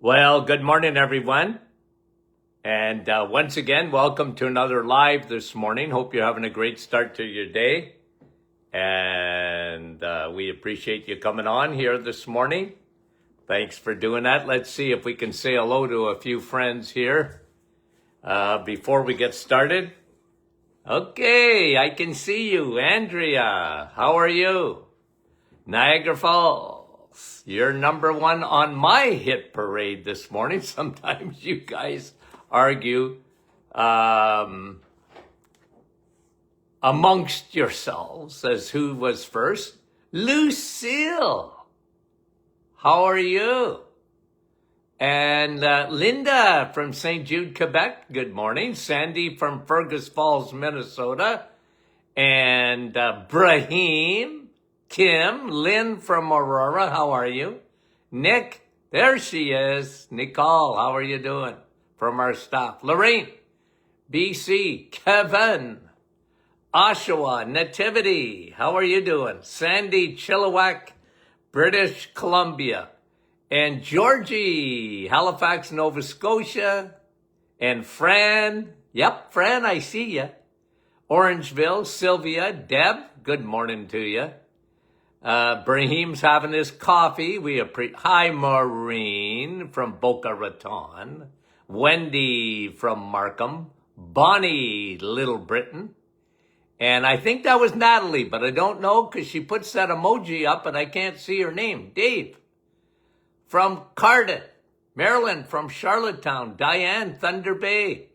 Well, good morning, everyone. And once again, welcome to another live this morning. Hope you're having a great start to your day. And we appreciate you coming on here this morning. Thanks for doing that. Let's see if we can say hello to a few friends here before we get started. Okay, I can see you. Andrea, how are you? Niagara Falls, you're number one on my hit parade this morning. Sometimes you guys argue amongst yourselves as who was first. Lucille, how are you? And Linda from St. Jude, Quebec, good morning. Sandy from Fergus Falls, Minnesota. And Brahim, Kim, Lynn from Aurora, how are you? Nick, there she is. Nicole, how are you doing? From our staff. Lorraine, BC, Kevin, Oshawa, Nativity, how are you doing? Sandy, Chilliwack, British Columbia. And Georgie, Halifax, Nova Scotia. And Fran, yep, Fran, I see you. Orangeville, Sylvia, Deb, good morning to you. Brahim's having his coffee. Hi, Maureen from Boca Raton. Wendy from Markham. Bonnie, Little Britain. And I think that was Natalie, but I don't know because she puts that emoji up and I can't see her name. Dave from Cardiff. Marilyn from Charlottetown. Diane, Thunder Bay.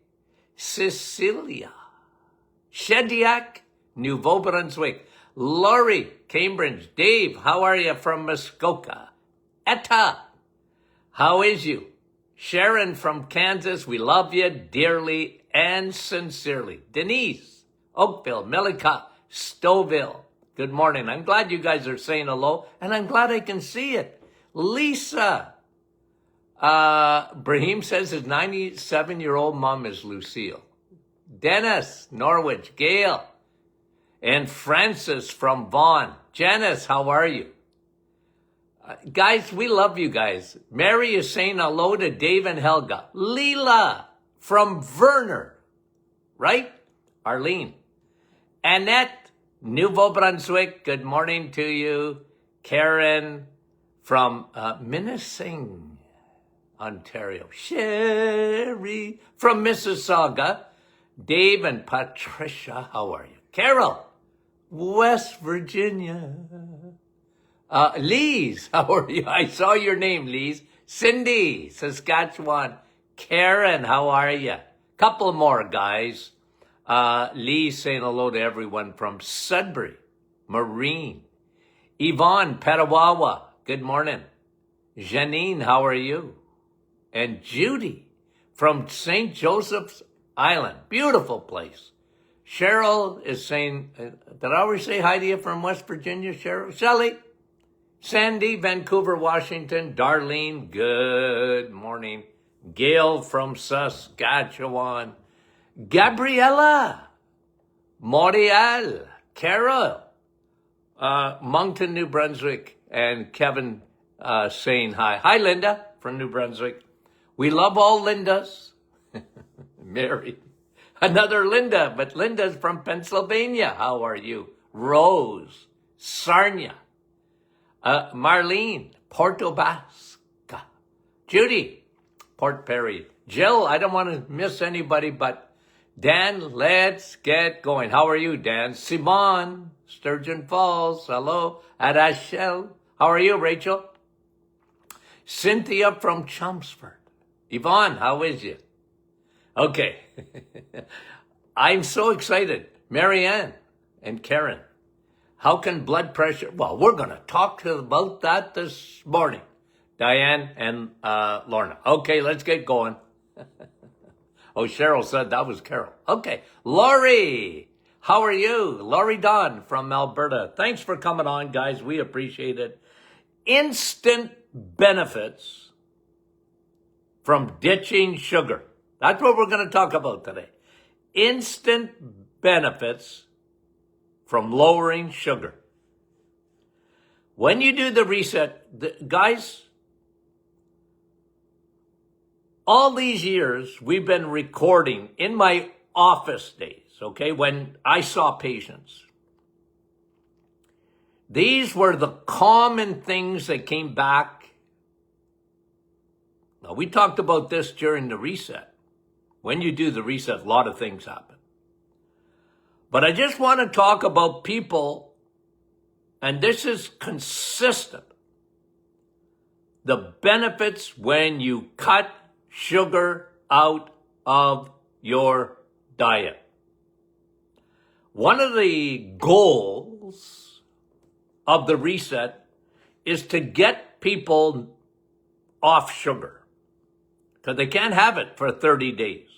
Cecilia. Shediac, Nouveau Brunswick. Laurie, Cambridge. Dave, how are you from Muskoka? Etta, how is you? Sharon from Kansas, we love you dearly and sincerely. Denise, Oakville, Millicut, Stouffville, good morning. I'm glad you guys are saying hello, and I'm glad I can see it. Lisa, Brahim says his 97-year-old mom is Lucille. Dennis, Norwich, Gail, and Francis from Vaughan. Janice, how are you? Guys, we love you guys. Mary is saying hello to Dave and Helga. Leela from Verner, right? Arlene. Annette, Nouveau Brunswick, good morning to you. Karen from Minnesing, Ontario. Sherry from Mississauga. Dave and Patricia, how are you? Carol, West Virginia. Lise, how are you? I saw your name, Lise. Cindy, Saskatchewan. Karen, how are you? Couple more, guys. Lise saying hello to everyone from Sudbury. Marine. Yvonne, Petawawa, good morning. Janine, how are you? And Judy from St. Joseph's Island. Beautiful place. Cheryl is saying, did I already say hi to you from West Virginia, Cheryl? Shelley, Sandy, Vancouver, Washington. Darlene, good morning. Gail from Saskatchewan. Gabriella, Montreal. Carol, Moncton, New Brunswick. And Kevin saying hi. Hi, Linda from New Brunswick. We love all Lindas. Mary. Another Linda, but Linda's from Pennsylvania. How are you? Rose, Sarnia, Marlene, Porto Basca, Judy, Port Perry, Jill, I don't want to miss anybody, but Dan, let's get going. How are you, Dan? Simon, Sturgeon Falls, hello. Adashel, how are you, Rachel? Cynthia from Chelmsford. Yvonne, how is you? Okay. I'm so excited. Marianne and Karen, how can blood pressure, well, we're going to talk about that this morning. Diane and Lorna. Okay, let's get going. Oh, Cheryl said that was Carol. Okay. Lori, how are you? Lori Don from Alberta. Thanks for coming on, guys. We appreciate it. Instant benefits from ditching sugar. That's what we're going to talk about today. Instant benefits from lowering sugar. When you do the reset, guys, all these years we've been recording in my office days, okay, when I saw patients, these were the common things that came back. Now, we talked about this during the reset. When you do the reset, a lot of things happen. But I just want to talk about people, and this is consistent, the benefits when you cut sugar out of your diet. One of the goals of the reset is to get people off sugar because they can't have it for 30 days.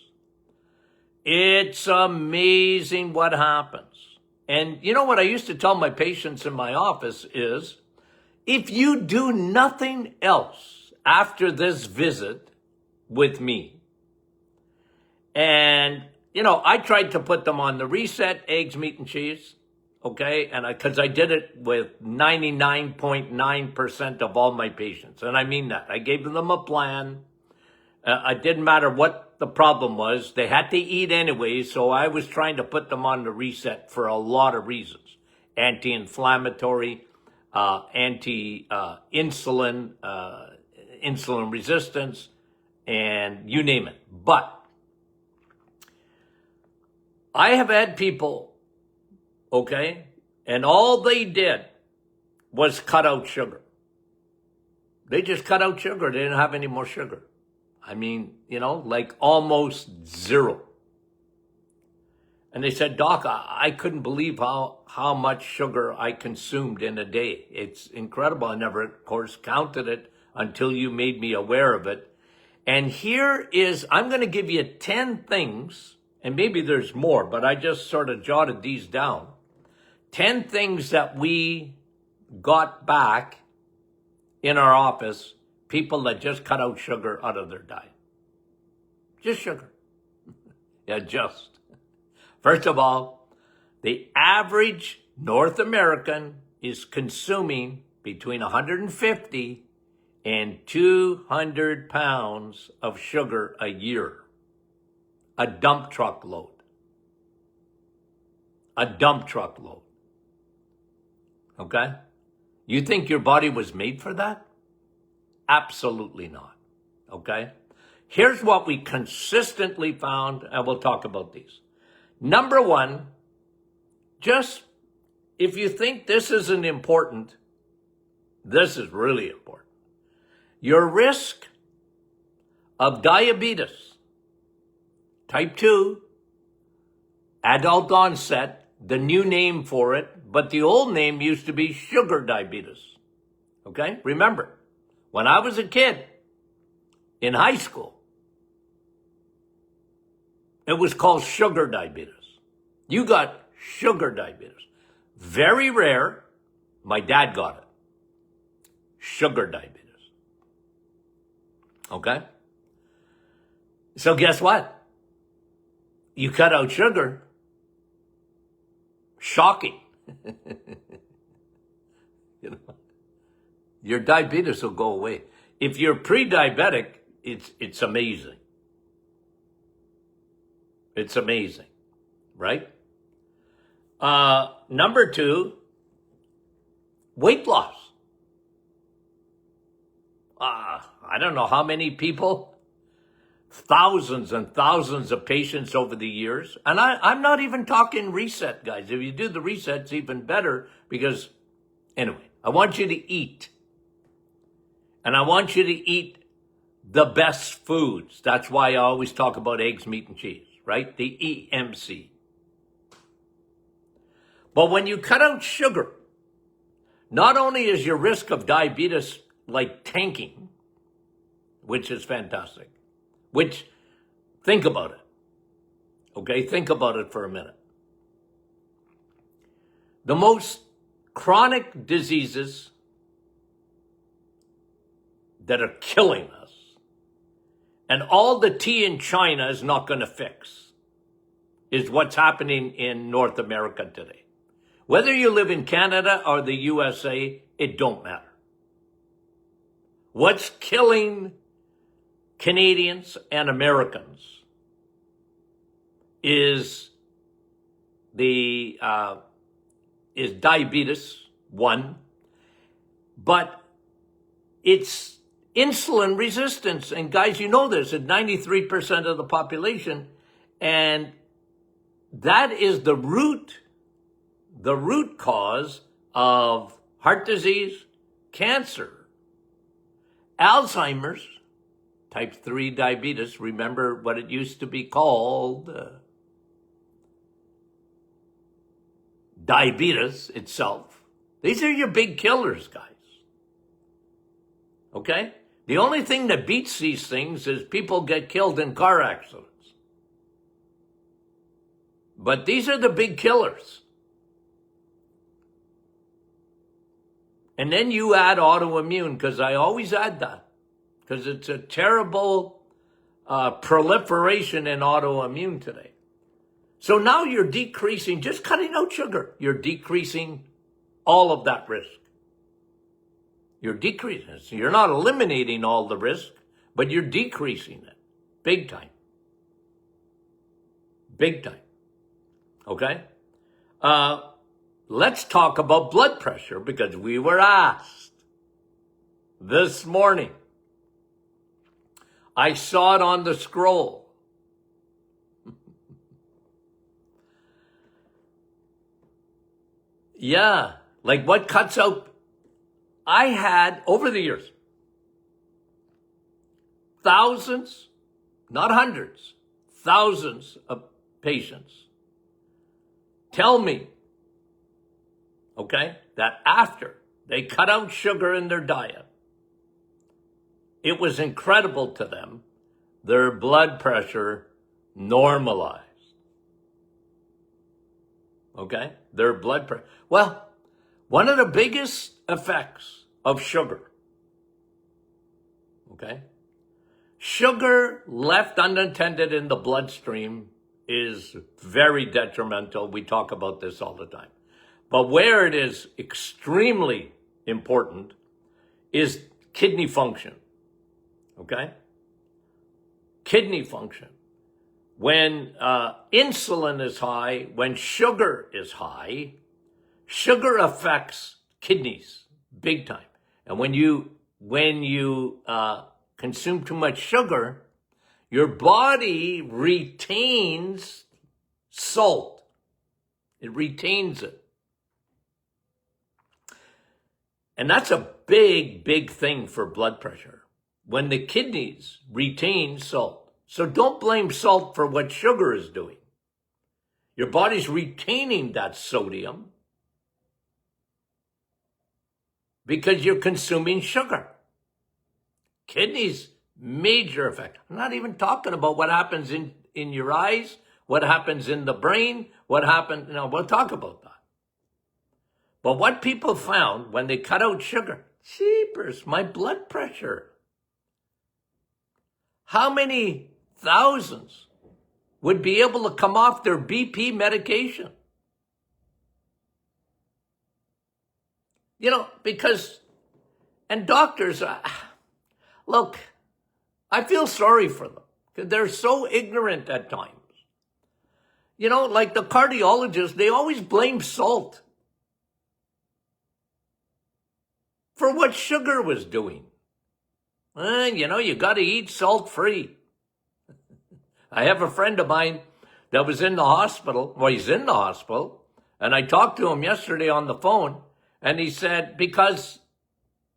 It's amazing what happens. And you know what I used to tell my patients in my office is, if you do nothing else after this visit with me, and, you know, I tried to put them on the reset, eggs, meat, and cheese, okay? And because I did it with 99.9% of all my patients. And I mean that. I gave them a plan. It didn't matter what the problem was. They had to eat anyway, so I was trying to put them on the reset for a lot of reasons. Anti-inflammatory, anti-insulin, insulin resistance, and you name it. But I have had people, okay, and all they did was cut out sugar. They just cut out sugar. They didn't have any more sugar. I mean, you know, like almost zero. And they said, Doc, I couldn't believe how much sugar I consumed in a day. It's incredible. I never, of course, counted it until you made me aware of it. And here is, I'm going to give you 10 things, and maybe there's more, but I just sort of jotted these down. 10 things that we got back in our office, people that just cut out sugar out of their diet. Just sugar. Yeah, just. First of all, the average North American is consuming between 150 and 200 pounds of sugar a year. A dump truck load. A dump truck load. Okay? You think your body was made for that? Absolutely not. Okay? Here's what we consistently found, and we'll talk about these. Number one, just if you think this isn't important, this is really important. Your risk of diabetes, type 2, adult onset, the new name for it, but the old name used to be sugar diabetes. Okay? Remember, when I was a kid in high school, it was called sugar diabetes. You got sugar diabetes. Very rare. My dad got it. Sugar diabetes. Okay? So guess what? You cut out sugar. Shocking. You know, your diabetes will go away. If you're pre-diabetic, it's amazing. It's amazing, right? Number two, weight loss. I don't know how many people, thousands and thousands of patients over the years. And I'm not even talking reset, guys. If you do the reset, it's even better because, anyway, I want you to eat. And I want you to eat the best foods. That's why I always talk about eggs, meat, and cheese, right? The EMC. But when you cut out sugar, not only is your risk of diabetes like tanking, which is fantastic, which, think about it. Okay, think about it for a minute. The most chronic diseases that are killing us, and all the tea in China is not going to fix, is what's happening in North America today. Whether you live in Canada or the USA, it don't matter. What's killing Canadians and Americans is diabetes, one, but it's insulin resistance. And guys, you know this, at 93% of the population, and that is the root cause of heart disease, cancer, Alzheimer's, type 3 diabetes. Remember what it used to be called, diabetes itself. These are your big killers, guys. Okay? The only thing that beats these things is people get killed in car accidents. But these are the big killers. And then you add autoimmune, because I always add that, because it's a terrible proliferation in autoimmune today. So now you're decreasing, just cutting out sugar, you're decreasing all of that risk. You're decreasing it. So you're not eliminating all the risk, but you're decreasing it. Big time. Big time. Okay? Let's talk about blood pressure, because we were asked this morning. I saw it on the scroll. Yeah, like what cuts out? I had, over the years, thousands, not hundreds, thousands of patients tell me, okay, that after they cut out sugar in their diet, it was incredible to them, their blood pressure normalized. Okay? Their blood pressure. Well, one of the biggest effects of sugar, okay? Sugar left unattended in the bloodstream is very detrimental. We talk about this all the time. But where it is extremely important is kidney function, okay? Kidney function. When insulin is high, when sugar is high, sugar affects kidneys big time. And when you consume too much sugar, your body retains salt. It retains it. And that's a big, big thing for blood pressure. When the kidneys retain salt. So don't blame salt for what sugar is doing. Your body's retaining that sodium because you're consuming sugar. Kidneys, major effect. I'm not even talking about what happens in your eyes, what happens in the brain, what happens, we'll talk about that. But what people found when they cut out sugar, jeepers, my blood pressure. How many thousands would be able to come off their BP medication? Because, and doctors, look, I feel sorry for them because they're so ignorant at times. Like the cardiologists, they always blame salt for what sugar was doing. You got to eat salt-free. I have a friend of mine that was in the hospital. Well, he's in the hospital. And I talked to him yesterday on the phone. And he said, because,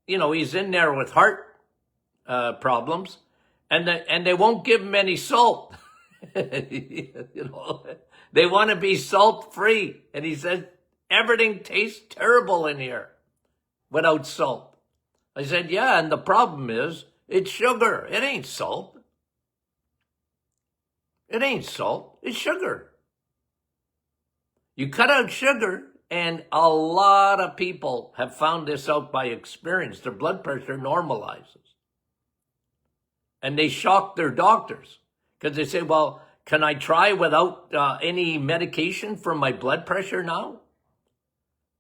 he's in there with heart problems. And they won't give him any salt. They want to be salt-free. And he said, everything tastes terrible in here without salt. I said, yeah, and the problem is, it's sugar. It ain't salt. It ain't salt. It's sugar. You cut out sugar, and a lot of people have found this out by experience. Their blood pressure normalizes. And they shock their doctors because they say, well, can I try without any medication for my blood pressure now?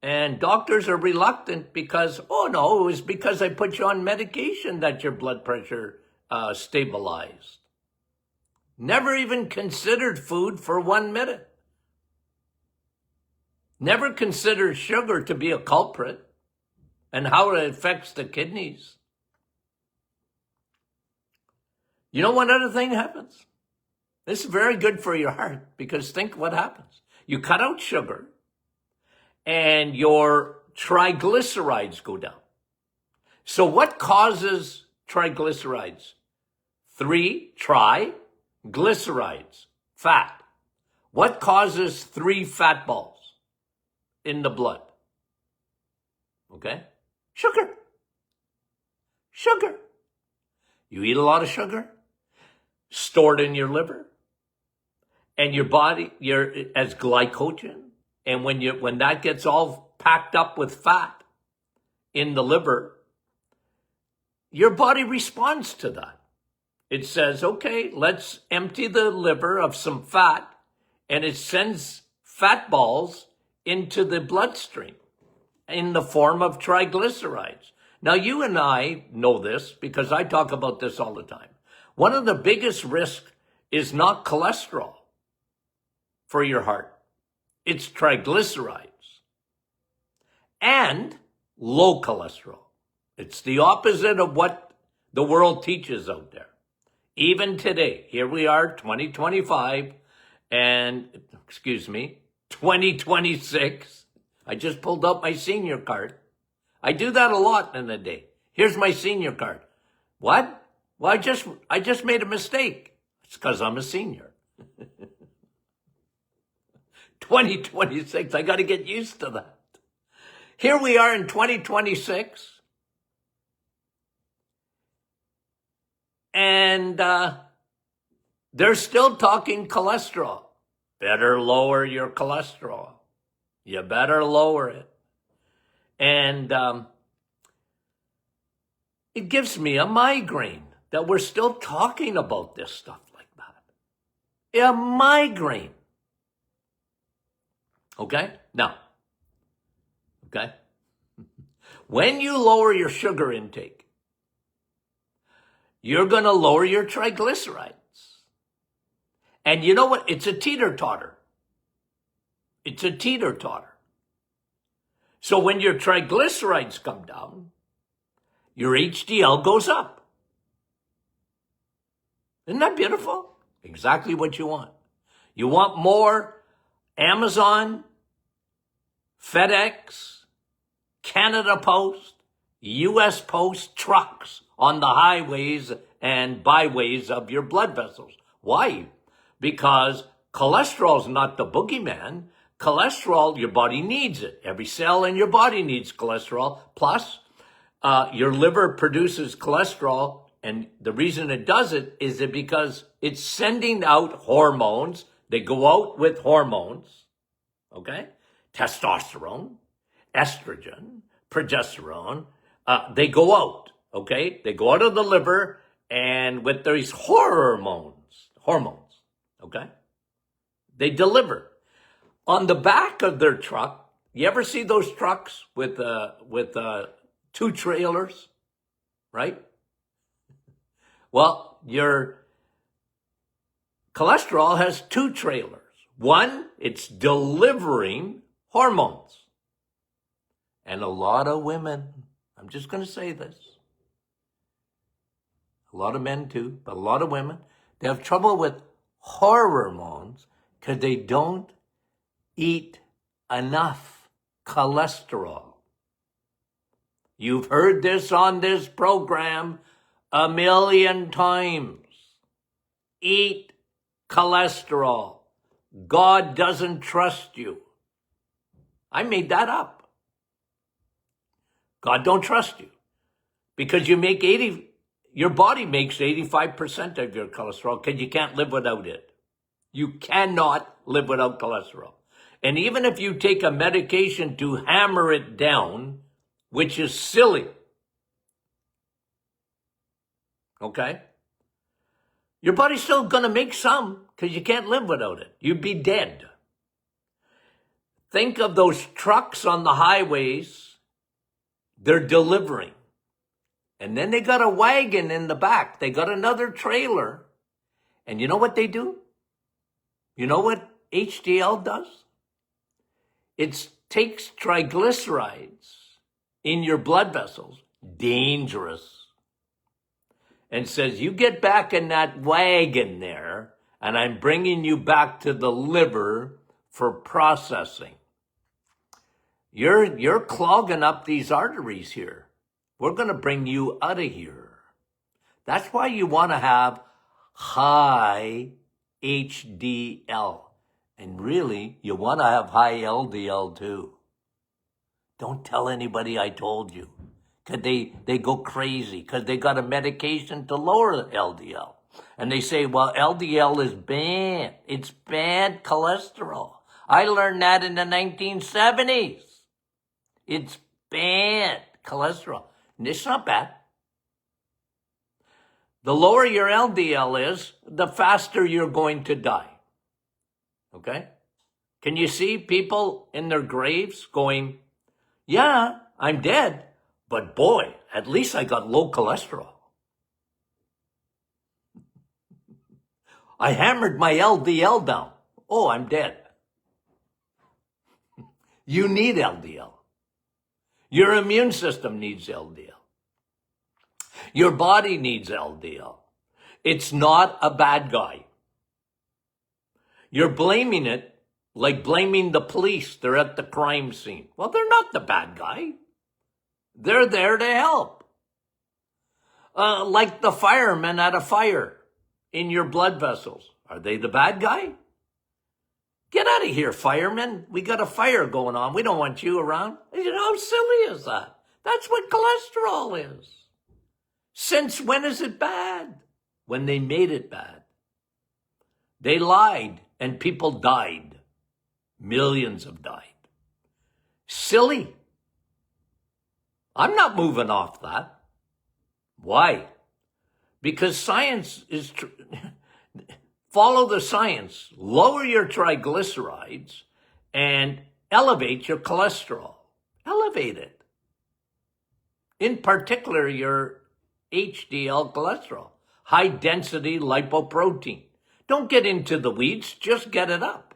And doctors are reluctant because, oh no, it was because I put you on medication that your blood pressure stabilized. Never even considered food for 1 minute. Never considered sugar to be a culprit and how it affects the kidneys. You know what other thing happens? This is very good for your heart, because think what happens. You cut out sugar and your triglycerides go down. So what causes triglycerides? 3 triglycerides, fat. What causes 3 fat balls in the blood? Okay? Sugar. Sugar. You eat a lot of sugar, stored in your liver, and your body, as glycogen. And when that gets all packed up with fat in the liver, your body responds to that. It says, okay, let's empty the liver of some fat, and it sends fat balls into the bloodstream in the form of triglycerides. Now, you and I know this because I talk about this all the time. One of the biggest risks is not cholesterol for your heart. It's triglycerides and low cholesterol. It's the opposite of what the world teaches out there. Even today, here we are, 2025, and, 2026. I just pulled out my senior card. I do that a lot in a day. Here's my senior card. What? Well, I just made a mistake. It's because I'm a senior. 2026, I got to get used to that. Here we are in 2026. And they're still talking cholesterol. Better lower your cholesterol. You better lower it. And it gives me a migraine that we're still talking about this stuff like that. A migraine. Okay? Now, okay? When you lower your sugar intake, you're going to lower your triglycerides. And you know what? It's a teeter-totter. It's a teeter-totter. So when your triglycerides come down, your HDL goes up. Isn't that beautiful? Exactly what you want. You want more Amazon, FedEx, Canada Post, US Post trucks on the highways and byways of your blood vessels. Why? Because cholesterol is not the boogeyman. Cholesterol, your body needs it. Every cell in your body needs cholesterol. Plus, your liver produces cholesterol, and the reason it does it is because it's sending out hormones. They go out with hormones, okay? Testosterone, estrogen, progesterone. They go out, okay? They go out of the liver, and with these hormones, okay? They deliver. On the back of their truck, you ever see those trucks with 2 trailers, right? Well, your cholesterol has 2 trailers. One, it's delivering hormones. And a lot of women, I'm just going to say this, a lot of men too, but a lot of women, they have trouble with hormones because they don't eat enough cholesterol. You've heard this on this program a million times. Eat cholesterol. God doesn't trust you. I made that up. God don't trust you because your body makes 85% of your cholesterol because you can't live without it. You cannot live without cholesterol. And even if you take a medication to hammer it down, which is silly, okay? Your body's still going to make some because you can't live without it. You'd be dead. Think of those trucks on the highways. They're delivering. And then they got a wagon in the back. They got another trailer. And you know what they do? You know what HDL does? It takes triglycerides in your blood vessels, dangerous, and says, you get back in that wagon there, and I'm bringing you back to the liver for processing. You're clogging up these arteries here. We're going to bring you out of here. That's why you want to have high HDL. And really, you want to have high LDL too. Don't tell anybody I told you. Because they go crazy because they got a medication to lower the LDL. And they say, well, LDL is bad. It's bad cholesterol. I learned that in the 1970s. It's bad cholesterol. And it's not bad. The lower your LDL is, the faster you're going to die. Okay? Can you see people in their graves going, yeah, I'm dead, but boy, at least I got low cholesterol. I hammered my LDL down. Oh, I'm dead. You need LDL. Your immune system needs LDL. Your body needs LDL. It's not a bad guy. You're blaming it like blaming the police. They're at the crime scene. Well, they're not the bad guy. They're there to help. Like the firemen at a fire in your blood vessels. Are they the bad guy? Get out of here, firemen. We got a fire going on. We don't want you around. You know, how silly is that? That's what cholesterol is. Since when is it bad? When they made it bad. They lied and people died. Millions have died. Silly. I'm not moving off that. Why? Because science is... Follow the science. Lower your triglycerides and elevate your cholesterol. Elevate it. In particular, your HDL cholesterol. High density lipoprotein. Don't get into the weeds, just get it up.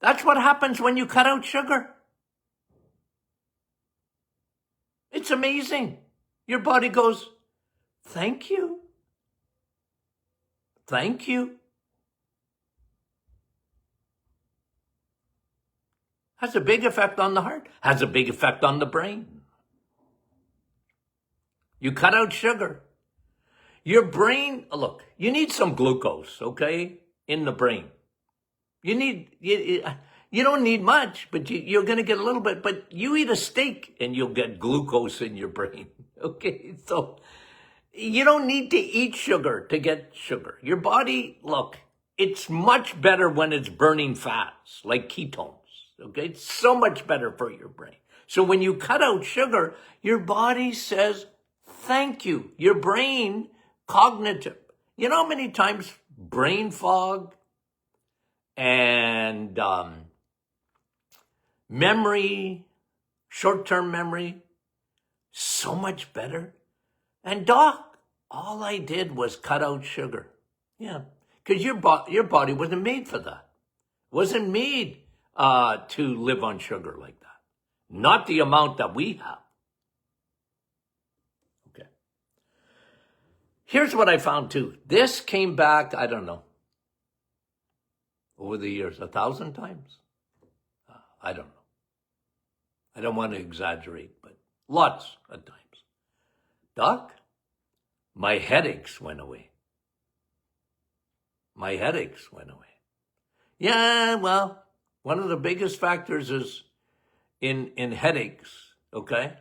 That's what happens when you cut out sugar. It's amazing. Your body goes, thank you. Thank you. Has a big effect on the heart. Has a big effect on the brain. You cut out sugar. Your brain, look, you need some glucose, okay, in the brain. You don't need much, but you're going to get a little bit. But you eat a steak and you'll get glucose in your brain, okay? So you don't need to eat sugar to get sugar. Your body, look, it's much better when it's burning fats, like ketones, okay? It's so much better for your brain. So when you cut out sugar, your body says, thank you. Your brain, cognitive. You know how many times brain fog and memory, short-term memory, so much better. And doc, all I did was cut out sugar. Yeah, because your body wasn't made for that. Wasn't made to live on sugar like that. Not the amount that we have. Okay. Here's what I found too. This came back, I don't know, over the years, 1,000 times? I don't know. I don't want to exaggerate, but lots of times. Doc, my headaches went away. My headaches went away. Yeah, well, one of the biggest factors is in headaches, okay?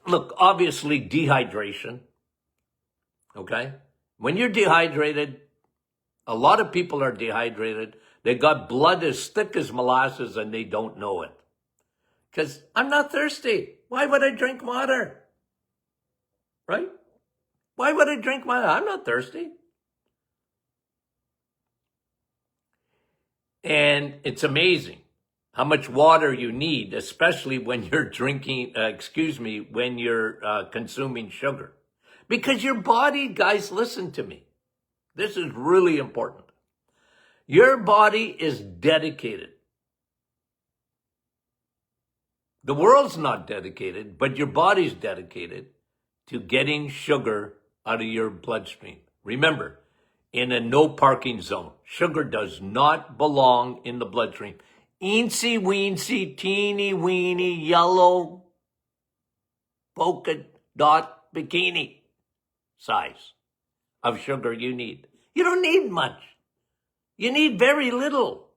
Look, obviously dehydration, okay? When you're dehydrated, a lot of people are dehydrated. They got blood as thick as molasses and they don't know it. Because I'm not thirsty. Why would I drink water? Right? Why would I drink water? I'm not thirsty. And it's amazing how much water you need, especially when you're when you're consuming sugar. Because your body, guys, listen to me. This is really important. Your body is dedicated. The world's not dedicated, but your body's dedicated to getting sugar out of your bloodstream. Remember, in a no parking zone, sugar does not belong in the bloodstream. Eensy weensy, teeny weeny, yellow polka dot bikini size of sugar you need. You don't need much. You need very little.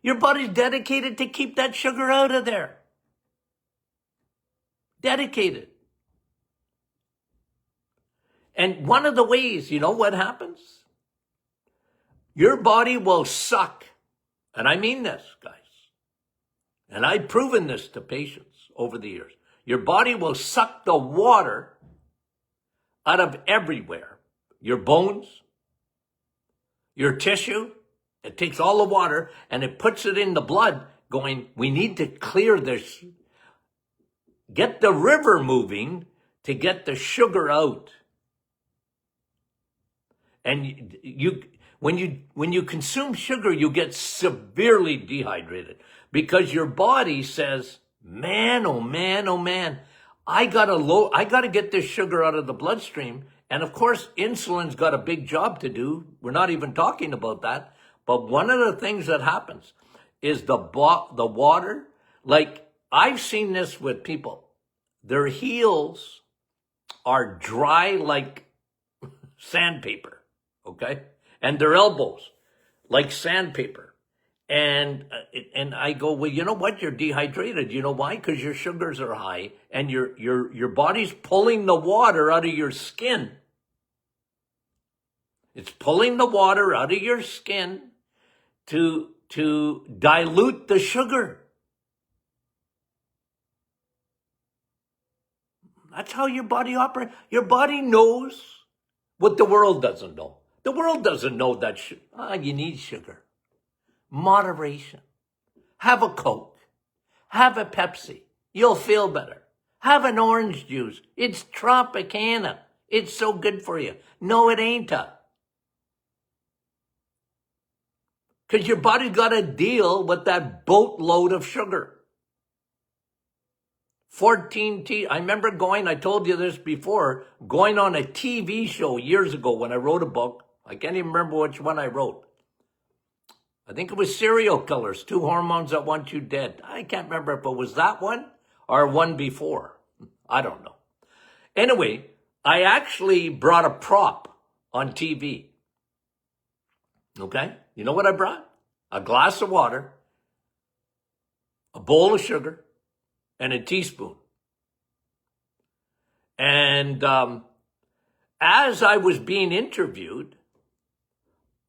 Your body's dedicated to keep that sugar out of there. Dedicated. And one of the ways, you know what happens? Your body will suck, and I mean this, guys, and I've proven this to patients over the years. Your body will suck the water out of everywhere. Your bones, your tissue, it takes all the water and it puts it in the blood going, we need to clear this, get the river moving to get the sugar out. And when you consume sugar, you get severely dehydrated because your body says, man, oh man, oh man, I gotta get this sugar out of the bloodstream. And of course, insulin's got a big job to do. We're not even talking about that. But one of the things that happens is the water, like I've seen this with people, their heels are dry like sandpaper, okay? And their elbows like sandpaper. And I go, well, you know what? You're dehydrated. You know why? Because your sugars are high and your body's pulling the water out of your skin. It's pulling the water out of your skin to dilute the sugar. That's how your body operates. Your body knows what the world doesn't know. The world doesn't know that you need sugar. Moderation. Have a Coke. Have a Pepsi. You'll feel better. Have an orange juice. It's Tropicana. It's so good for you. No, it ain't. Because your body got to deal with that boatload of sugar. 14 I remember I told you this before, going on a TV show years ago when I wrote a book. I can't even remember which one I wrote. I think it was Serial Killers, 2 Hormones That Want You Dead. I can't remember if it was that one or one before. I don't know. Anyway, I actually brought a prop on TV. Okay? You know what I brought? A glass of water, a bowl of sugar, and a teaspoon. And as I was being interviewed,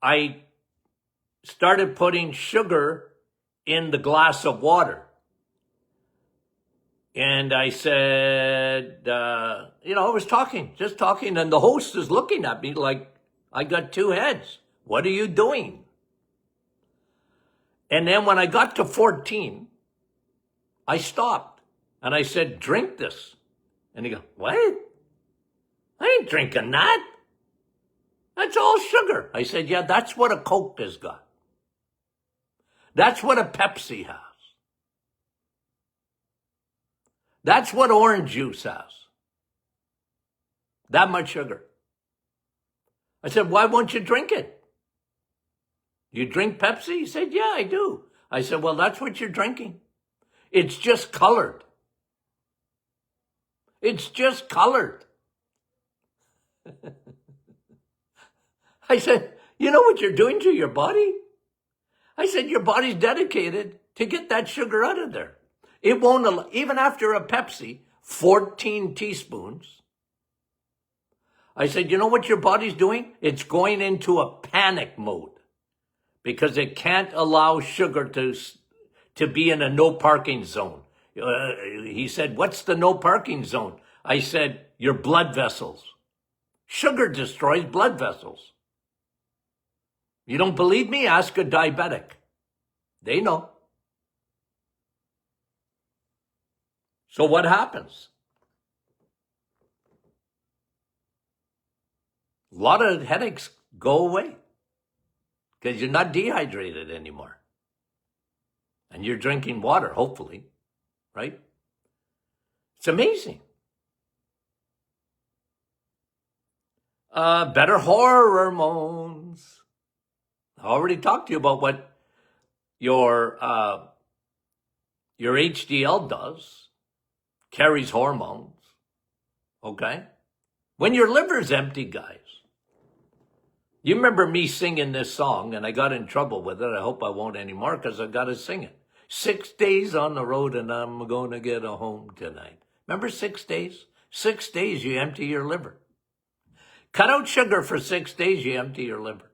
I started putting sugar in the glass of water. And I said, I was just talking, and the host is looking at me like I got 2 heads. What are you doing? And then when I got to 14, I stopped and I said, drink this. And he goes, what? I ain't drinking that. That's all sugar. I said, yeah, that's what a Coke has got. That's what a Pepsi has. That's what orange juice has. That much sugar. I said, why won't you drink it? You drink Pepsi? He said, yeah, I do. I said, well, that's what you're drinking. It's just colored. It's just colored. I said, you know what you're doing to your body? I said, your body's dedicated to get that sugar out of there. It won't, even after a Pepsi, 14 teaspoons. I said, you know what your body's doing? It's going into a panic mode because it can't allow sugar to be in a no parking zone. He said, what's the no parking zone? I said, your blood vessels. Sugar destroys blood vessels. You don't believe me? Ask a diabetic. They know. So what happens? A lot of headaches go away because you're not dehydrated anymore. And you're drinking water, hopefully, right? It's amazing. Better hormones. I already talked to you about what your HDL does, carries hormones, okay? When your liver's empty, guys, you remember me singing this song, and I got in trouble with it. I hope I won't anymore because I got to sing it. 6 days on the road and I'm going to get a home tonight. Remember 6 days? 6 days you empty your liver. Cut out sugar for 6 days, you empty your liver.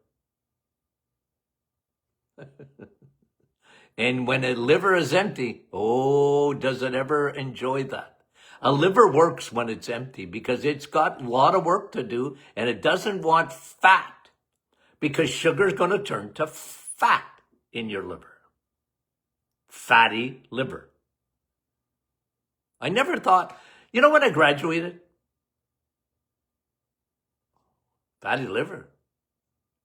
And when a liver is empty, oh, does it ever enjoy that? A liver works when it's empty because it's got a lot of work to do and it doesn't want fat because sugar is going to turn to fat in your liver. Fatty liver. I never thought, you know when I graduated? Fatty liver.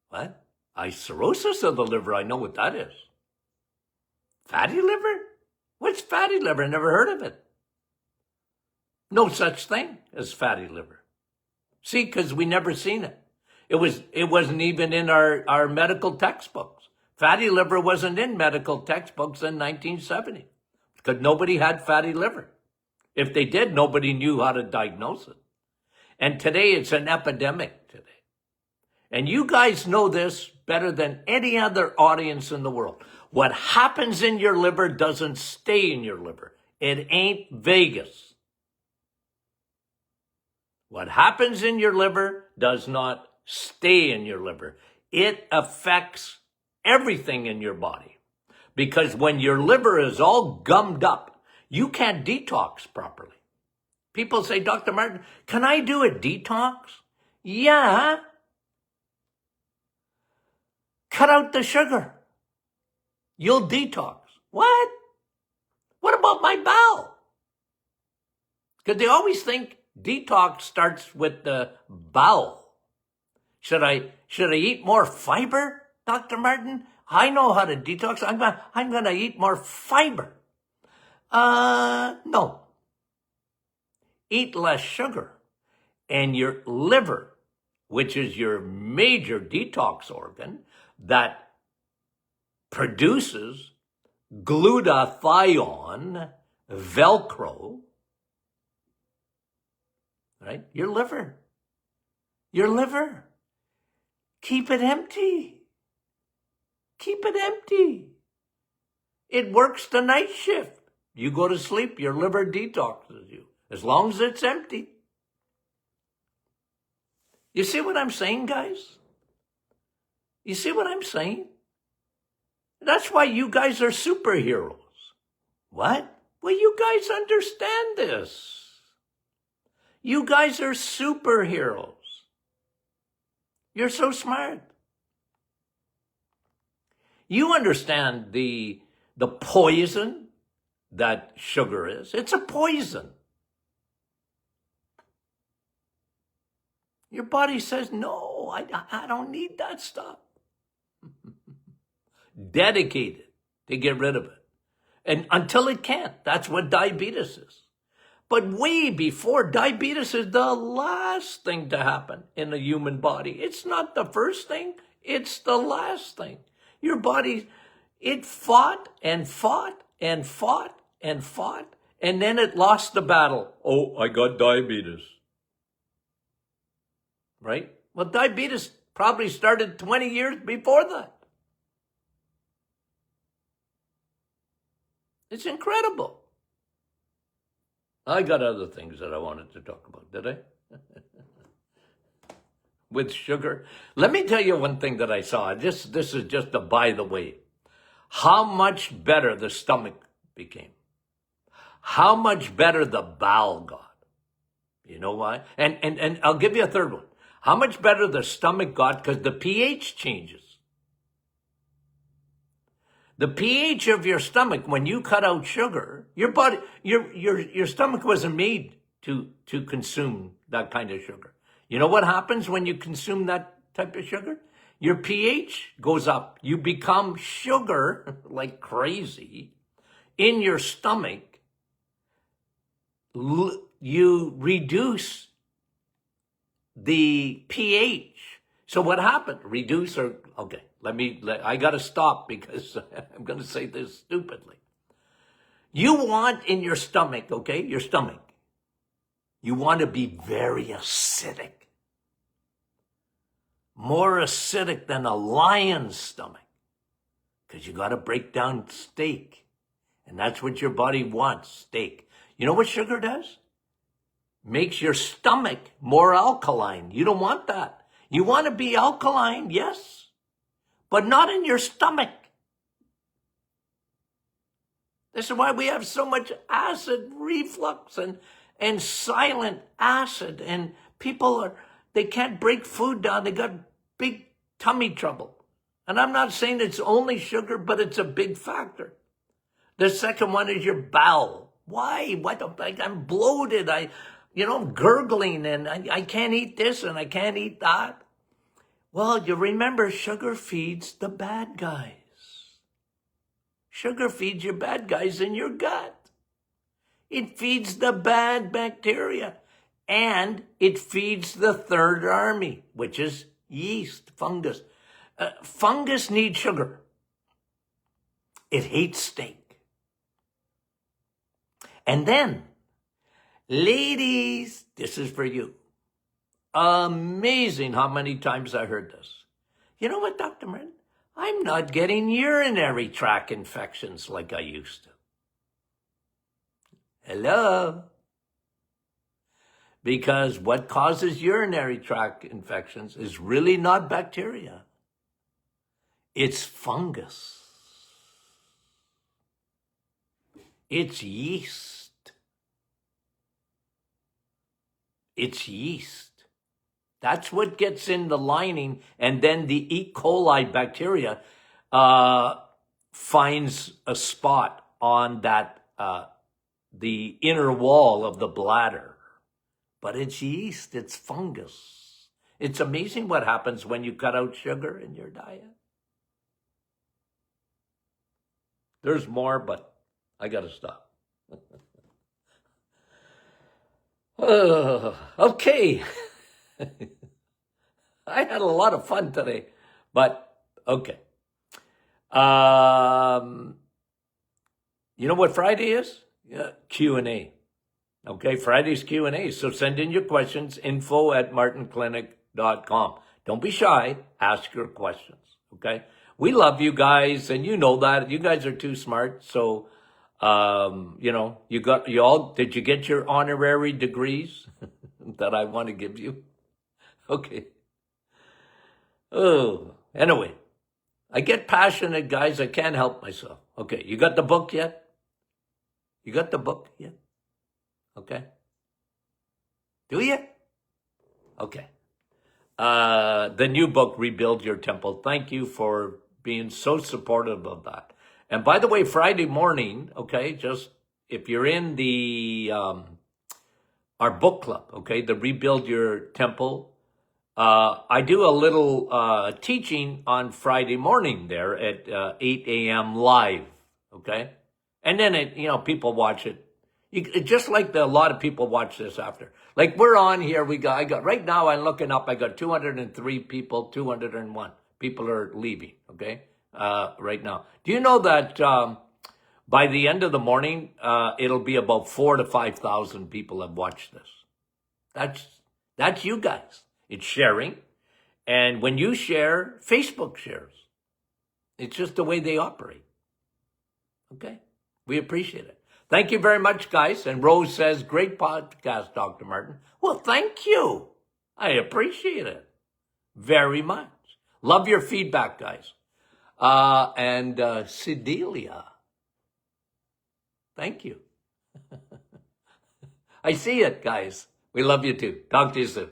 What? Cirrhosis of the liver, I know what that is. Fatty liver? What's fatty liver? I never heard of it. No such thing as fatty liver. See, because we never seen it. It wasn't even in our medical textbooks. Fatty liver wasn't in medical textbooks in 1970 because nobody had fatty liver. If they did, nobody knew how to diagnose it. And today it's an epidemic today. And you guys know this better than any other audience in the world. What happens in your liver doesn't stay in your liver. It ain't Vegas. What happens in your liver does not stay in your liver. It affects everything in your body. Because when your liver is all gummed up, you can't detox properly. People say, Dr. Martin, can I do a detox? Yeah. Cut out the sugar. You'll detox. What? What about my bowel? Because they always think detox starts with the bowel. Should I eat more fiber, Dr. Martin? I know how to detox. I'm gonna eat more fiber. No. Eat less sugar. And your liver, which is your major detox organ, that produces glutathione, Velcro, right? Your liver. Keep it empty. Keep it empty. It works the night shift. You go to sleep, your liver detoxes you, as long as it's empty. You see what I'm saying, guys? You see what I'm saying? That's why you guys are superheroes. What? Well, you guys understand this. You guys are superheroes. You're so smart. You understand the poison that sugar is. It's a poison. Your body says, no, I don't need that stuff. Dedicated to get rid of it. And until it can't. That's what diabetes is. But way before, diabetes is the last thing to happen in a human body. It's not the first thing. It's the last thing. Your body, it fought and fought and fought and fought, and then it lost the battle. Oh, I got diabetes. Right? Well, diabetes probably started 20 years before that. It's incredible. I got other things that I wanted to talk about, did I? With sugar. Let me tell you one thing that I saw. This is just a by the way. How much better the stomach became. How much better the bowel got. You know why? And I'll give you a third one. How much better the stomach got because the pH changes. The pH of your stomach, when you cut out sugar, your stomach wasn't made to consume that kind of sugar. You know what happens when you consume that type of sugar? Your pH goes up. You become sugar like crazy in your stomach. You reduce the pH. So what happened? Reduce or, okay, I got to stop because I'm going to say this stupidly. You want in your stomach, okay, your stomach, you want to be very acidic. More acidic than a lion's stomach. Because you got to break down steak. And that's what your body wants, steak. You know what sugar does? Makes your stomach more alkaline. You don't want that. You want to be alkaline, yes, but not in your stomach. This is why we have so much acid reflux and silent acid, and people they can't break food down. They got big tummy trouble. And I'm not saying it's only sugar, but it's a big factor. The second one is your bowel. Why? I'm bloated. I'm gurgling, and I can't eat this and I can't eat that. Well, you remember sugar feeds the bad guys. Sugar feeds your bad guys in your gut. It feeds the bad bacteria. And it feeds the third army, which is yeast, fungus. Fungus needs sugar. It hates steak. And then, ladies, this is for you. Amazing how many times I heard this. You know what, Dr. Martin? I'm not getting urinary tract infections like I used to. Hello? Because what causes urinary tract infections is really not bacteria. It's fungus. It's yeast. It's yeast. That's what gets in the lining, and then the E. coli bacteria finds a spot on that the inner wall of the bladder. But it's yeast, it's fungus. It's amazing what happens when you cut out sugar in your diet. There's more, but I got to stop. Okay. I had a lot of fun today, but okay. You know what Friday is? Yeah, Q&A. Okay, Friday's Q&A. So send in your questions, info@martinclinic.com. Don't be shy. Ask your questions, okay? We love you guys, and you know that. You guys are too smart. So, did you get your honorary degrees that I want to give you? Okay. Oh, anyway, I get passionate, guys. I can't help myself. Okay, you got the book yet? You got the book yet? Okay. Do you? Okay. The new book, Rebuild Your Temple. Thank you for being so supportive of that. And by the way, Friday morning, okay, just if you're in the our book club, okay, the Rebuild Your Temple, I do a little teaching on Friday morning there at 8 a.m. live, okay? And then, people watch it. Just like a lot of people watch this after. Like we're on here, I got right now I'm looking up, I got 203 people, 201 people are leaving, okay? Right now. Do you know that by the end of the morning, it'll be about 4,000 to 5,000 people have watched this. That's you guys. It's sharing. And when you share, Facebook shares. It's just the way they operate. Okay? We appreciate it. Thank you very much, guys. And Rose says, great podcast, Dr. Martin. Well, thank you. I appreciate it very much. Love your feedback, guys. And Sedelia, thank you. I see it, guys. We love you too. Talk to you soon.